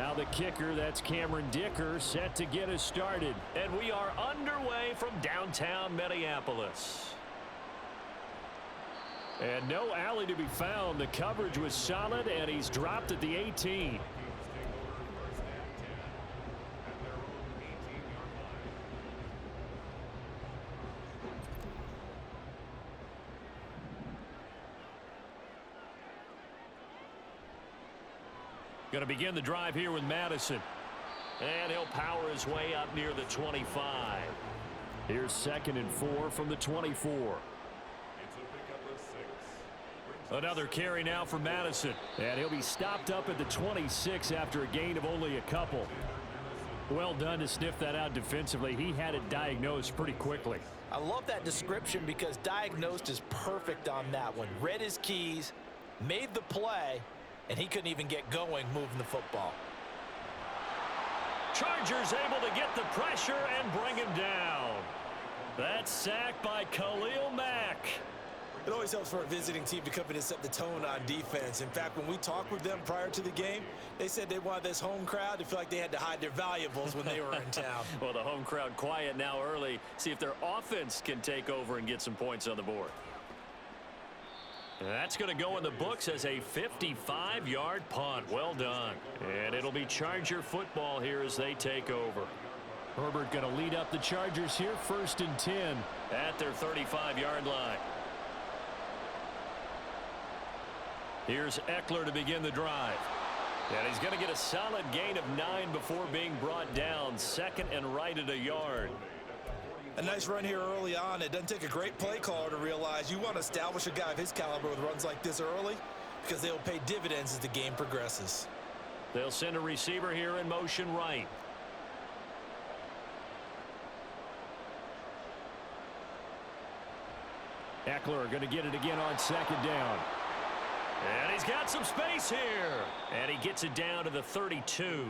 Now the kicker, that's Cameron Dicker, set to get us started. And we are underway from downtown Minneapolis. And no alley to be found. The coverage was solid, and he's dropped at the 18. Going to begin the drive here with Madison. And he'll power his way up near the 25. Here's 2nd and 4 from the 24. Another carry now for Madison. And he'll be stopped up at the 26 after a gain of only a couple. Well done to sniff that out defensively. He had it diagnosed pretty quickly. I love that description because diagnosed is perfect on that one. Read his keys, made the play, and he couldn't even get going moving the football. Chargers able to get the pressure and bring him down. That's sacked by Khalil Mack. It always helps for a visiting team to come in and set the tone on defense. In fact, when we talked with them prior to the game, they said they wanted this home crowd to feel like they had to hide their valuables when they were in town. Well, the home crowd quiet now early. See if their offense can take over and get some points on the board. That's going to go in the books as a 55-yard punt. Well done. And it'll be Charger football here as they take over. Herbert going to lead up the Chargers here, 1st and 10. At their 35-yard line. Here's Eckler to begin the drive. And he's going to get a solid gain of 9 before being brought down. 2nd and right at a yard. A nice run here early on. It doesn't take a great play caller to realize you want to establish a guy of his caliber with runs like this early because they'll pay dividends as the game progresses. They'll send a receiver here in motion right. Eckler going to get it again on 2nd down. And he's got some space here. And he gets it down to the 32.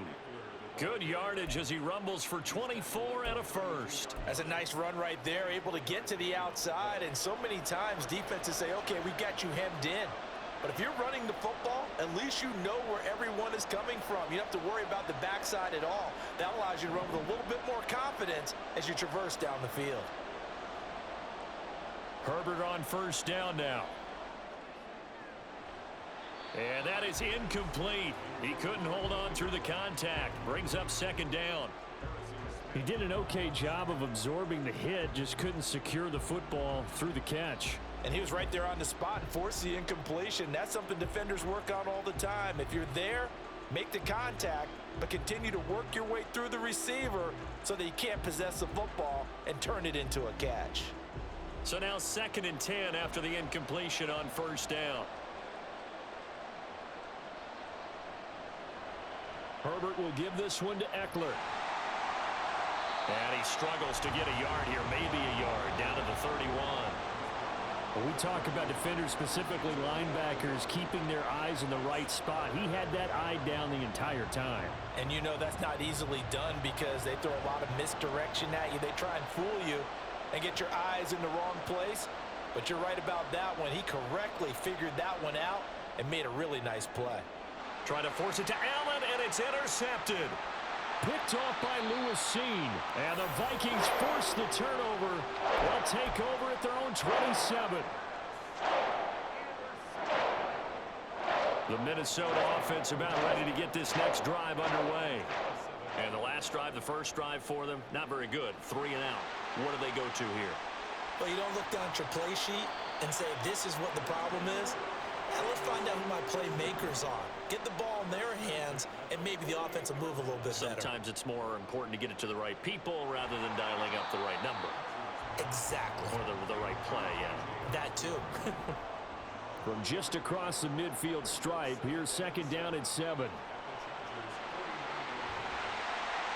Good yardage as he rumbles for 24 and a first. That's a nice run right there, able to get to the outside. And so many times defenses say, okay, we got you hemmed in. But if you're running the football, at least you know where everyone is coming from. You don't have to worry about the backside at all. That allows you to run with a little bit more confidence as you traverse down the field. Herbert on 1st down now. And that is incomplete. He couldn't hold on through the contact. Brings up 2nd down. He did an okay job of absorbing the hit, just couldn't secure the football through the catch. And he was right there on the spot and forced the incompletion. That's something defenders work on all the time. If you're there, make the contact, but continue to work your way through the receiver so that you can't possess the football and turn it into a catch. So now 2nd and 10 after the incompletion on 1st down. Herbert will give this one to Eckler. And he struggles to get a yard here, maybe a yard, down to the 31. When we talk about defenders, specifically linebackers, keeping their eyes in the right spot, he had that eye down the entire time. And you know that's not easily done because they throw a lot of misdirection at you. They try and fool you and get your eyes in the wrong place. But you're right about that one. He correctly figured that one out and made a really nice play. Trying to force it to Allen, and it's intercepted. Picked off by Lewis Seen. And the Vikings force the turnover. They'll take over at their own 27. The Minnesota offense about ready to get this next drive underway. And the last drive, the first drive for them, not very good. 3 and out. What do they go to here? Well, you don't look down at your play sheet and say, this is what the problem is. And let's find out who my playmakers are. Get the ball in their hands, and maybe the offense will move a little bit better. Sometimes it's more important to get it to the right people rather than dialing up the right number. Exactly. Or the right play, yeah. That too. From just across the midfield stripe, here's 2nd down and 7.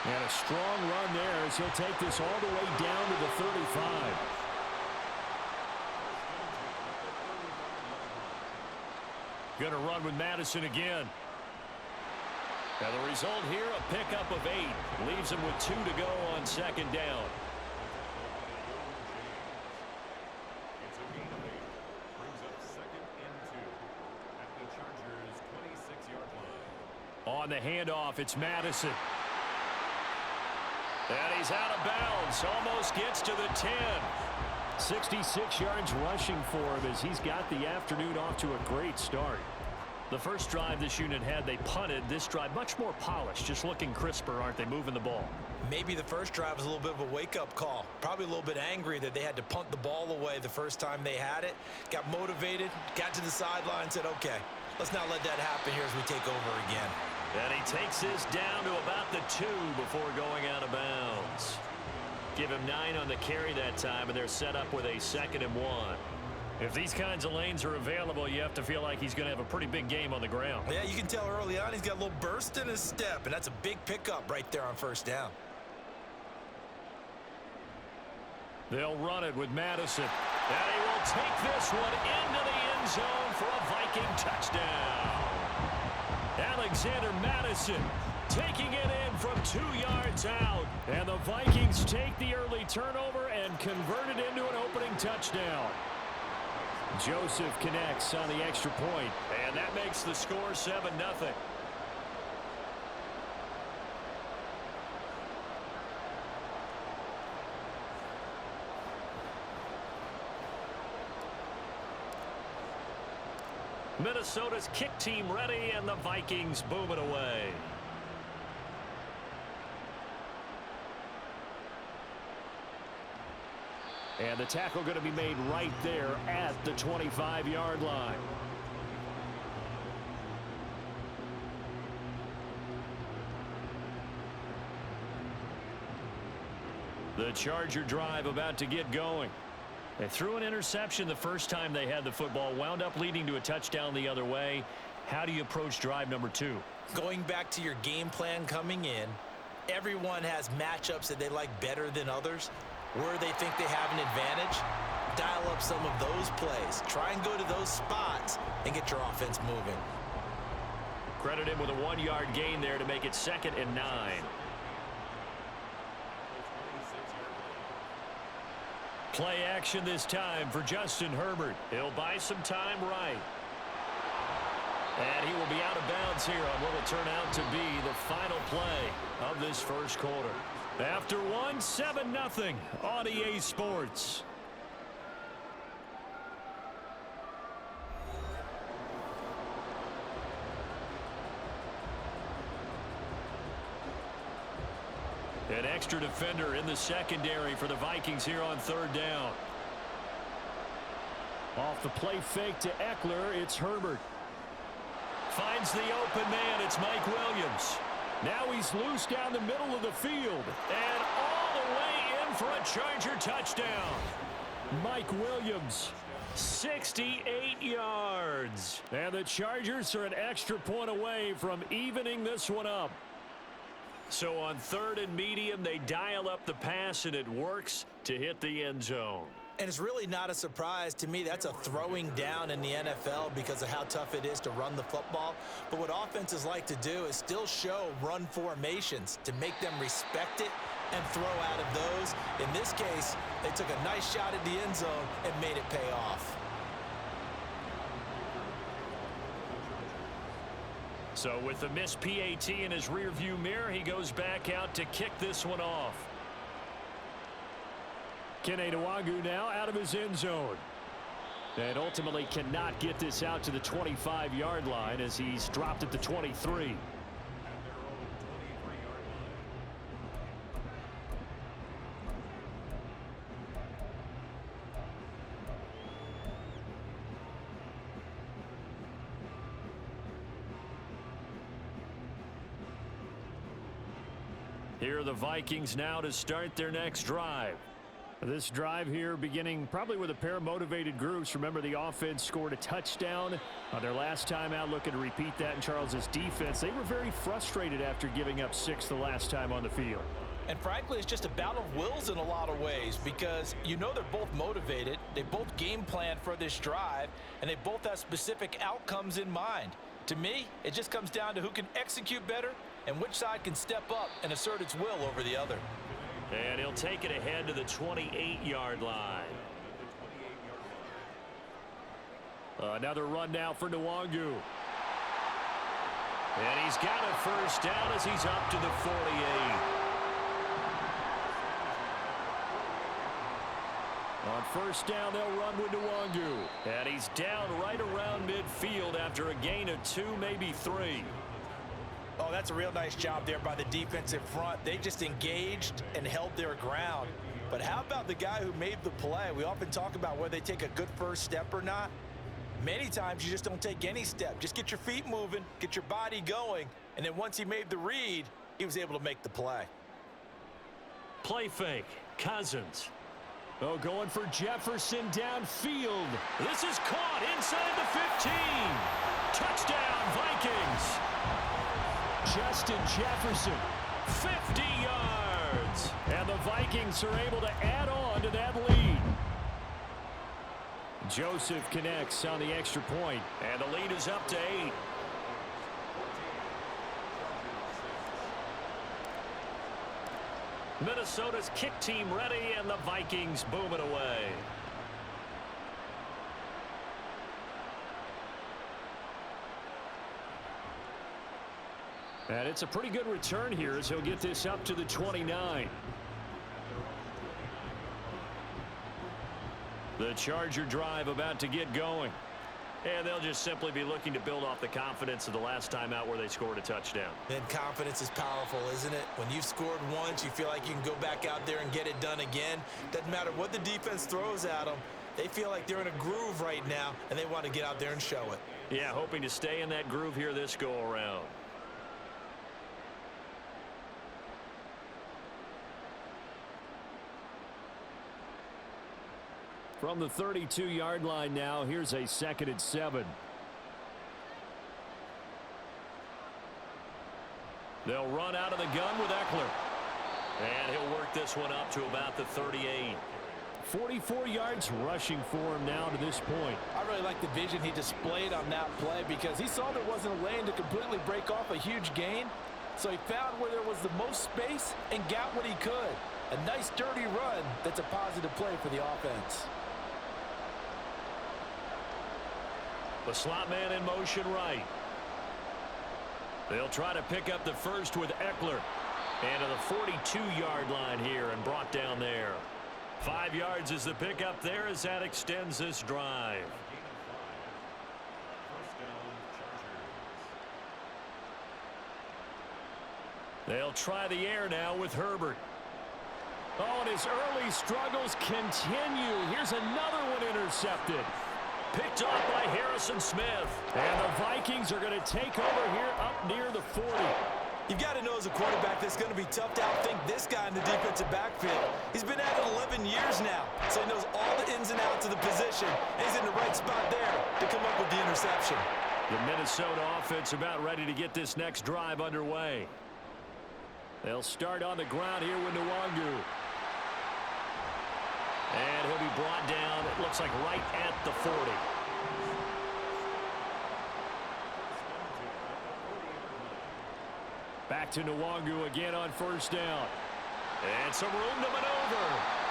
And a strong run there as he'll take this all the way down to the 35. Going to run with Madison again. And the result here, a pickup of 8. Leaves him with 2 to go on 2nd down. It's a gain of 8. Brings up 2nd and 2 at the Chargers' 26-yard line. On the handoff, it's Madison. And he's out of bounds. Almost gets to the 10. 66 yards rushing for him as he's got the afternoon off to a great start. The first drive this unit had, they punted. This drive, much more polished, just looking crisper, aren't they, moving the ball? Maybe the first drive was a little bit of a wake-up call. Probably a little bit angry that they had to punt the ball away the first time they had it. Got motivated, got to the sideline, said, okay, let's not let that happen here as we take over again. And he takes this down to about the 2 before going out of bounds. Give him 9 on the carry that time, and they're set up with a 2nd and 1. If these kinds of lanes are available, you have to feel like he's going to have a pretty big game on the ground. Yeah, you can tell early on he's got a little burst in his step, and that's a big pickup right there on first down. They'll run it with Madison. And he will take this one into the end zone for a Viking touchdown. Alexander Madison taking it in from 2 yards out. And the Vikings take the early turnover and convert it into an opening touchdown. Joseph connects on the extra point. And that makes the score 7-0. Minnesota's kick team ready, and the Vikings boom it away. And the tackle going to be made right there at the 25-yard line. The Charger drive about to get going. They threw an interception the first time they had the football, wound up leading to a touchdown the other way. How do you approach drive number 2? Going back to your game plan coming in, everyone has matchups that they like better than others. Where they think they have an advantage, dial up some of those plays. Try and go to those spots and get your offense moving. Credit him with a 1-yard gain there to make it 2nd and 9. Play action this time for Justin Herbert. He'll buy some time right. And he will be out of bounds here on what will turn out to be the final play of this first quarter. After 7-0 on EA Sports. An extra defender in the secondary for the Vikings here on 3rd down. Off the play fake to Eckler, it's Herbert. Finds the open man, it's Mike Williams. Now he's loose down the middle of the field. And all the way in for a Charger touchdown. Mike Williams. 68 yards. And the Chargers are an extra point away from evening this one up. So on 3rd and medium, they dial up the pass, and it works to hit the end zone. And it's really not a surprise to me. That's a throwing down in the NFL because of how tough it is to run the football. But what offenses like to do is still show run formations to make them respect it and throw out of those. In this case, they took a nice shot at the end zone and made it pay off. So with the missed PAT in his rearview mirror, he goes back out to kick this one off. Kene Nwangwu now out of his end zone. And ultimately cannot get this out to the 25-yard line as he's dropped at the 23. Here are the Vikings now to start their next drive. This drive here beginning probably with a pair of motivated groups. Remember, the offense scored a touchdown on their last time out, looking to repeat that in Charles's defense. They were very frustrated after giving up 6 the last time on the field. And frankly, it's just a battle of wills in a lot of ways because you know they're both motivated. They both game plan for this drive, and they both have specific outcomes in mind. To me, it just comes down to who can execute better and which side can step up and assert its will over the other. And he'll take it ahead to the 28-yard line. Another run now for Nwangwu. And he's got a first down as he's up to the 48. On first down, they'll run with Nwangu. And he's down right around midfield after a gain of 2, maybe 3. Oh, that's a real nice job there by the defensive front. They just engaged and held their ground. But how about the guy who made the play? We often talk about whether they take a good first step or not. Many times you just don't take any step. Just get your feet moving, get your body going, and then once he made the read, he was able to make the play. Play fake. Cousins. Oh, going for Jefferson downfield. This is caught inside the 15. Touchdown, Vikings. Justin Jefferson. 50 yards. And the Vikings are able to add on to that lead. Joseph connects on the extra point. And the lead is up to 8. Minnesota's kick team ready, and the Vikings boom it away. And it's a pretty good return here as he'll get this up to the 29. The Charger drive about to get going. And they'll just simply be looking to build off the confidence of the last time out where they scored a touchdown. And confidence is powerful, isn't it? When you've scored once, you feel like you can go back out there and get it done again. Doesn't matter what the defense throws at them. They feel like they're in a groove right now, and they want to get out there and show it. Yeah, hoping to stay in that groove here this go-around. From the 32-yard line now, here's a 2nd and 7. They'll run out of the gun with Eckler. And he'll work this one up to about the 38. 44 yards rushing for him now to this point. I really like the vision he displayed on that play because he saw there wasn't a lane to completely break off a huge gain. So he found where there was the most space and got what he could. A nice dirty run that's a positive play for the offense. The slot man in motion right. They'll try to pick up the first with Eckler. And to the 42-yard line here and brought down there. 5 yards is the pickup there as that extends this drive. They'll try the air now with Herbert. Oh, and his early struggles continue. Here's another one intercepted. Picked off by Harrison Smith. And the Vikings are going to take over here up near the 40. You've got to know as a quarterback that's going to be tough to outthink this guy in the defensive backfield. He's been at it 11 years now, so he knows all the ins and outs of the position. And he's in the right spot there to come up with the interception. The Minnesota offense about ready to get this next drive underway. They'll start on the ground here with Nwangu. And he'll be brought down, it looks like right at the 40. Back to Nwangu again on first down. And some room to maneuver.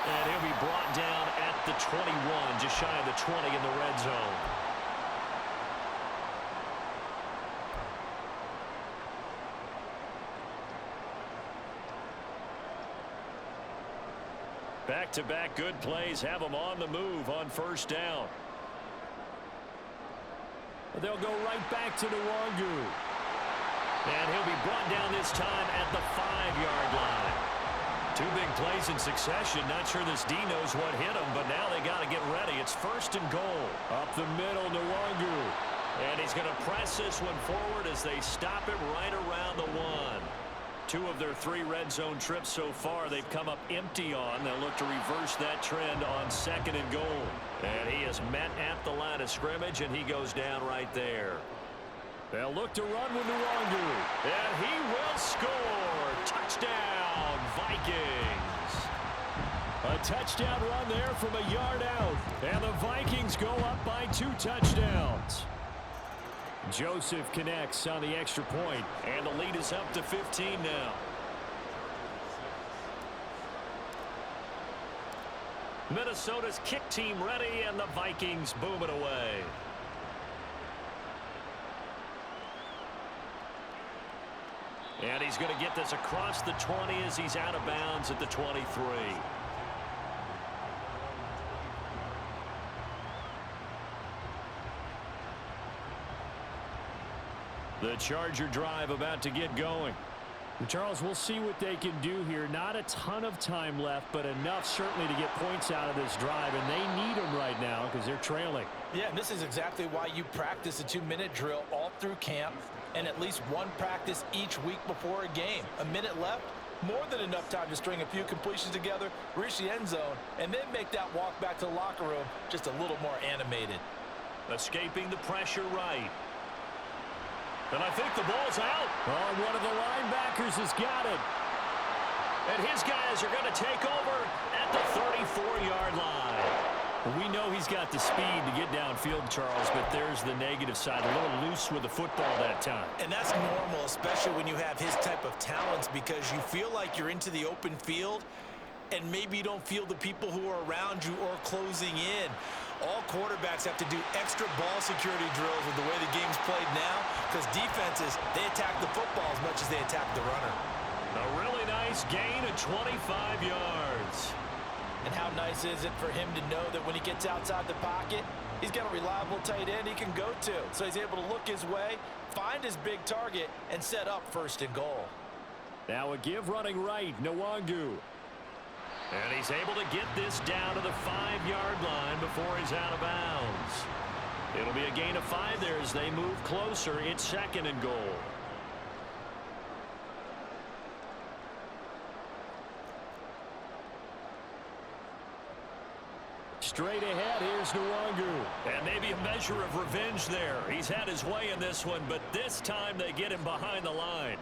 And he'll be brought down at the 21, just shy of the 20 in the red zone. Back-to-back good plays have them on the move on first down. They'll go right back to Nwangu. And he'll be brought down this time at the 5-yard line. 2 big plays in succession. Not sure this D knows what hit him, but now they got to get ready. It's 1st and goal. Up the middle, Nwangu. And he's going to press this one forward as they stop it right around the 1. 2 of their 3 red zone trips so far they've come up empty on. They'll look to reverse that trend on 2nd and goal. And he is met at the line of scrimmage, and he goes down right there. They'll look to run with Nwangu. And he will score. Touchdown, Vikings. A touchdown run there from a yard out. And the Vikings go up by 2 touchdowns. Joseph connects on the extra point. And the lead is up to 15 now. Minnesota's kick team ready, and the Vikings boom it away. he's going to get this across the 20 as he's out of bounds at the 23. The Charger drive about to get going. And Charles, we'll see what they can do here. Not a ton of time left, but enough certainly to get points out of this drive, and they need them right now because they're trailing. Yeah, and this is exactly why you practice a 2-minute drill all through camp and at least one practice each week before a game. A minute left, more than enough time to string a few completions together, reach the end zone, and then make that walk back to the locker room just a little more animated. Escaping the pressure right. And I think the ball's out. Oh, one of the linebackers has got it. And his guys are going to take over at the 34-yard line. Well, we know he's got the speed to get downfield, Charles, but there's the negative side. A little loose with the football that time. And that's normal, especially when you have his type of talents, because you feel like you're into the open field and maybe you don't feel the people who are around you or closing in. All quarterbacks have to do extra ball security drills with the way the game's played now, because defenses, they attack the football as much as they attack the runner. A really nice gain of 25 yards. And how nice is it for him to know that when he gets outside the pocket, he's got a reliable tight end he can go to. So he's able to look his way, find his big target, and set up 1st and goal. Now a give running right, Nwangu. And he's able to get this down to the 5-yard line before he's out of bounds. It'll be a gain of 5 there as they move closer. It's 2nd and goal. Straight ahead, here's Nwangu. And maybe a measure of revenge there. He's had his way in this one, but this time they get him behind the line.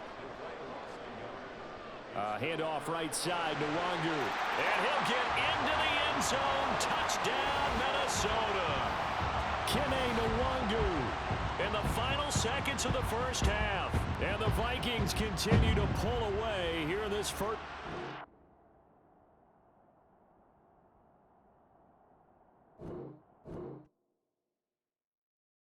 Handoff right side, Nwangu. And he'll get into the end zone. Touchdown, Minnesota. Kene Nwangu. In the final seconds of the first half. And the Vikings continue to pull away here in this first.